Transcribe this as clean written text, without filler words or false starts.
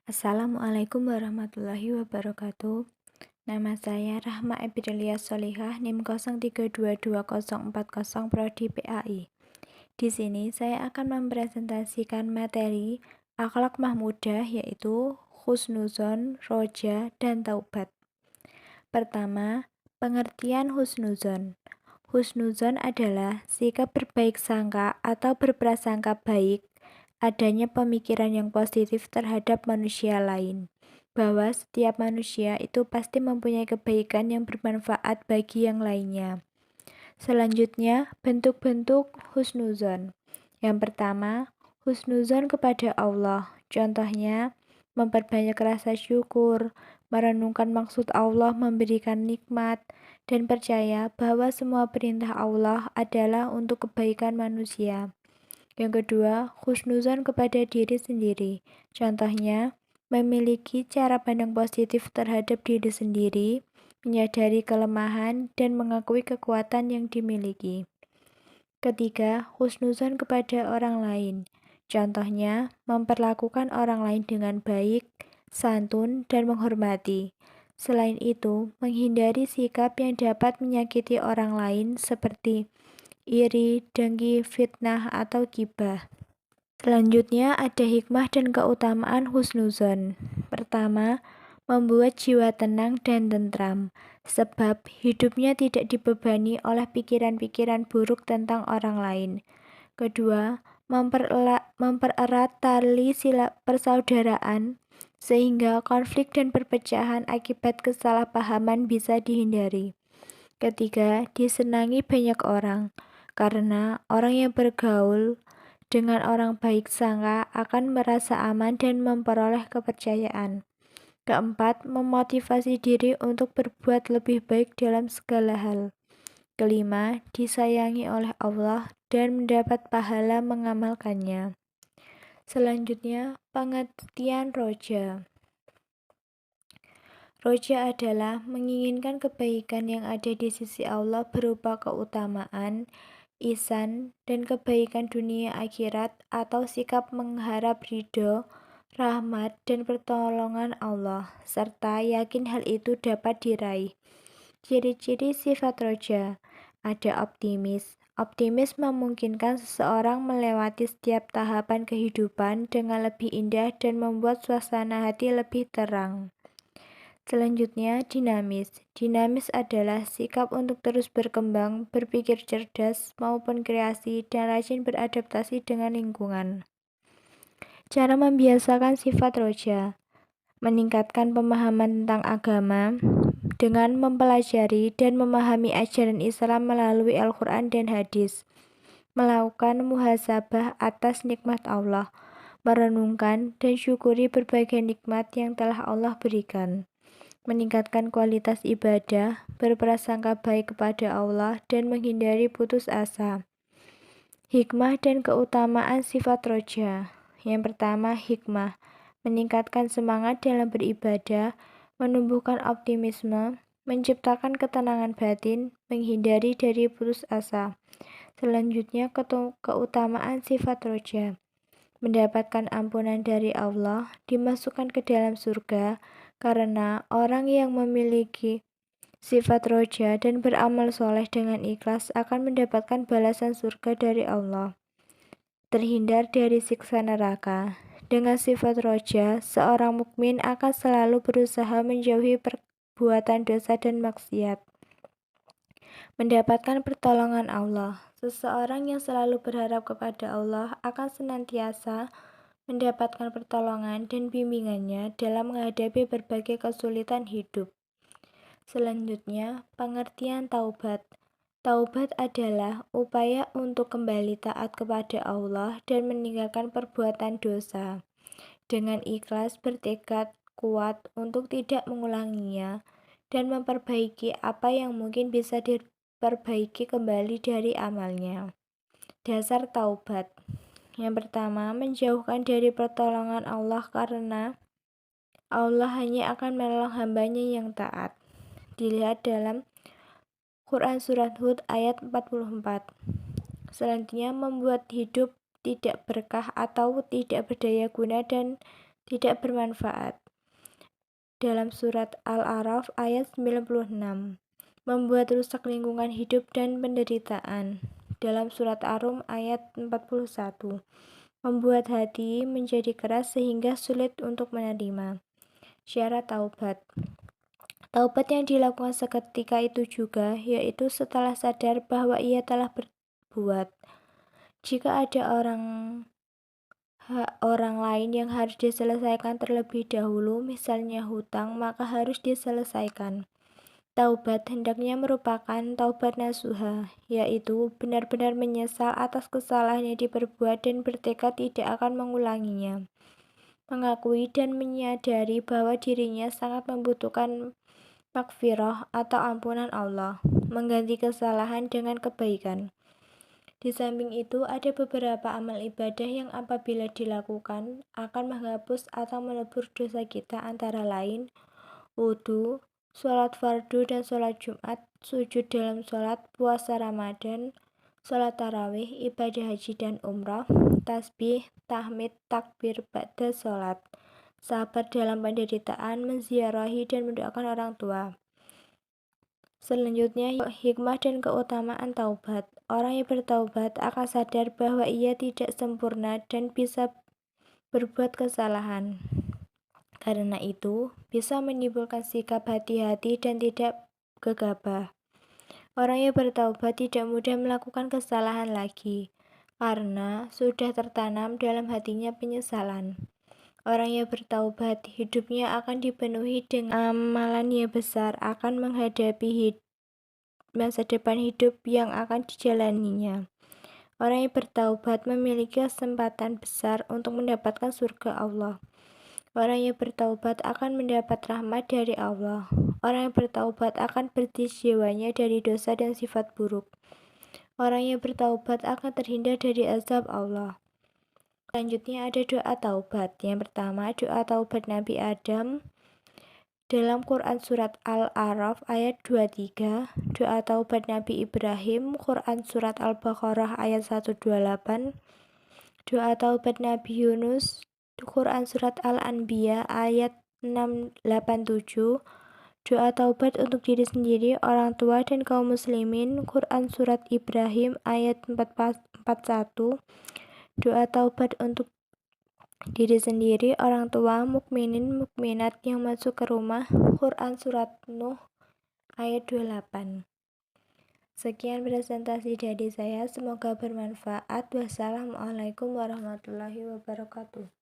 Assalamualaikum warahmatullahi wabarakatuh. Nama saya Rahma Epidelia Solihah, NIM 03222040 Prodi PAI. Di sini saya akan mempresentasikan materi akhlak mahmudah yaitu husnuzon, roja, dan taubat. Pertama, pengertian husnuzon. Husnuzon adalah sikap berbaik sangka atau berprasangka baik, adanya pemikiran yang positif terhadap manusia lain, bahwa setiap manusia itu pasti mempunyai kebaikan yang bermanfaat bagi yang lainnya. Selanjutnya, bentuk-bentuk husnuzon. Yang pertama, husnuzon kepada Allah. Contohnya, memperbanyak rasa syukur, merenungkan maksud Allah memberikan nikmat, dan percaya bahwa semua perintah Allah adalah untuk kebaikan manusia. Yang kedua, husnuzon kepada diri sendiri. Contohnya, memiliki cara pandang positif terhadap diri sendiri, menyadari kelemahan, dan mengakui kekuatan yang dimiliki. Ketiga, husnuzon kepada orang lain. Contohnya, memperlakukan orang lain dengan baik, santun, dan menghormati. Selain itu, menghindari sikap yang dapat menyakiti orang lain seperti iri, dengki, fitnah, atau gibah. Selanjutnya ada hikmah dan keutamaan husnuzon. Pertama, membuat jiwa tenang dan tentram, sebab hidupnya tidak dibebani oleh pikiran-pikiran buruk tentang orang lain. Kedua, mempererat tali persaudaraan, sehingga konflik dan perpecahan akibat kesalahpahaman bisa dihindari. Ketiga, disenangi banyak orang, karena orang yang bergaul dengan orang baik sangka akan merasa aman dan memperoleh kepercayaan. Keempat, memotivasi diri untuk berbuat lebih baik dalam segala hal. Kelima, disayangi oleh Allah dan mendapat pahala mengamalkannya. Selanjutnya, pengertian roja. Roja adalah menginginkan kebaikan yang ada di sisi Allah berupa keutamaan, ihsan, dan kebaikan dunia akhirat atau sikap mengharap ridho, rahmat, dan pertolongan Allah, serta yakin hal itu dapat diraih. Ciri-ciri sifat roja. Ada optimis. Optimis memungkinkan seseorang melewati setiap tahapan kehidupan dengan lebih indah dan membuat suasana hati lebih terang. Selanjutnya, dinamis. Dinamis adalah sikap untuk terus berkembang, berpikir cerdas, maupun kreasi, dan rajin beradaptasi dengan lingkungan. Cara membiasakan sifat roja. Meningkatkan pemahaman tentang agama dengan mempelajari dan memahami ajaran Islam melalui Al-Quran dan hadis. Melakukan muhasabah atas nikmat Allah, merenungkan dan syukuri berbagai nikmat yang telah Allah berikan. Meningkatkan kualitas ibadah, berprasangka baik kepada Allah, dan menghindari putus asa. Hikmah dan keutamaan sifat roja. Yang pertama, hikmah. Meningkatkan semangat dalam beribadah, menumbuhkan optimisme, menciptakan ketenangan batin, menghindari dari putus asa. Selanjutnya, keutamaan sifat roja. Mendapatkan ampunan dari Allah, dimasukkan ke dalam surga, karena orang yang memiliki sifat roja dan beramal soleh dengan ikhlas akan mendapatkan balasan surga dari Allah. Terhindar dari siksa neraka. Dengan sifat roja, seorang mukmin akan selalu berusaha menjauhi perbuatan dosa dan maksiat. Mendapatkan pertolongan Allah. Seseorang yang selalu berharap kepada Allah akan senantiasa mendapatkan pertolongan dan bimbingannya dalam menghadapi berbagai kesulitan hidup. Selanjutnya, pengertian taubat. Taubat adalah upaya untuk kembali taat kepada Allah dan meninggalkan perbuatan dosa. Dengan ikhlas bertekad kuat untuk tidak mengulanginya dan memperbaiki apa yang mungkin bisa diperbaiki kembali dari amalnya. Dasar taubat. Yang pertama, menjauhkan dari pertolongan Allah karena Allah hanya akan menolong hambanya yang taat. Dilihat dalam Quran Surat Hud ayat 44. Selanjutnya, membuat hidup tidak berkah atau tidak berdaya guna dan tidak bermanfaat. Dalam surat Al-A'raf ayat 96, membuat rusak lingkungan hidup dan penderitaan. Dalam surat Ar-Rum ayat 41, membuat hati menjadi keras sehingga sulit untuk menerima. Syarat taubat. Taubat yang dilakukan seketika itu juga, yaitu setelah sadar bahwa ia telah berbuat. Jika ada orang lain yang harus diselesaikan terlebih dahulu, misalnya hutang, maka harus diselesaikan. Taubat hendaknya merupakan taubat nasuha, yaitu benar-benar menyesal atas kesalahan yang diperbuat dan bertekad tidak akan mengulanginya. Mengakui dan menyadari bahwa dirinya sangat membutuhkan maghfirah atau ampunan Allah, mengganti kesalahan dengan kebaikan. Di samping itu, ada beberapa amal ibadah yang apabila dilakukan akan menghapus atau melebur dosa kita, antara lain wudu, sholat fardu dan sholat Jumat, sujud dalam sholat, puasa Ramadan, sholat tarawih, ibadah haji dan umrah, tasbih, tahmid, takbir ba'da sholat, sabar dalam penderitaan, menziarahi dan mendoakan orang tua. Selanjutnya, hikmah dan keutamaan taubat. Orang yang bertaubat akan sadar bahwa ia tidak sempurna dan bisa berbuat kesalahan. Karena itu, bisa menimbulkan sikap hati-hati dan tidak gegabah. Orang yang bertaubat tidak mudah melakukan kesalahan lagi, karena sudah tertanam dalam hatinya penyesalan. Orang yang bertaubat, hidupnya akan dipenuhi dengan amalan yang besar, akan menghadapi masa depan hidup yang akan dijalaninya. Orang yang bertaubat memiliki kesempatan besar untuk mendapatkan surga Allah. Orang yang bertaubat akan mendapat rahmat dari Allah. Orang yang bertaubat akan bersih jiwanya dari dosa dan sifat buruk. Orang yang bertaubat akan terhindar dari azab Allah. Selanjutnya ada doa taubat. Yang pertama, doa taubat Nabi Adam. Dalam Quran surat Al-A'raf ayat 23, doa taubat Nabi Ibrahim, Quran surat Al-Baqarah ayat 128, doa taubat Nabi Yunus, Quran surat Al-Anbiya ayat 687, doa taubat untuk diri sendiri, orang tua dan kaum muslimin, Quran surat Ibrahim ayat 41, doa taubat untuk diri sendiri, orang tua, mukminin, mukminat yang masuk ke rumah, Quran surat Nuh ayat 28. Sekian presentasi dari saya, semoga bermanfaat. Wassalamualaikum warahmatullahi wabarakatuh.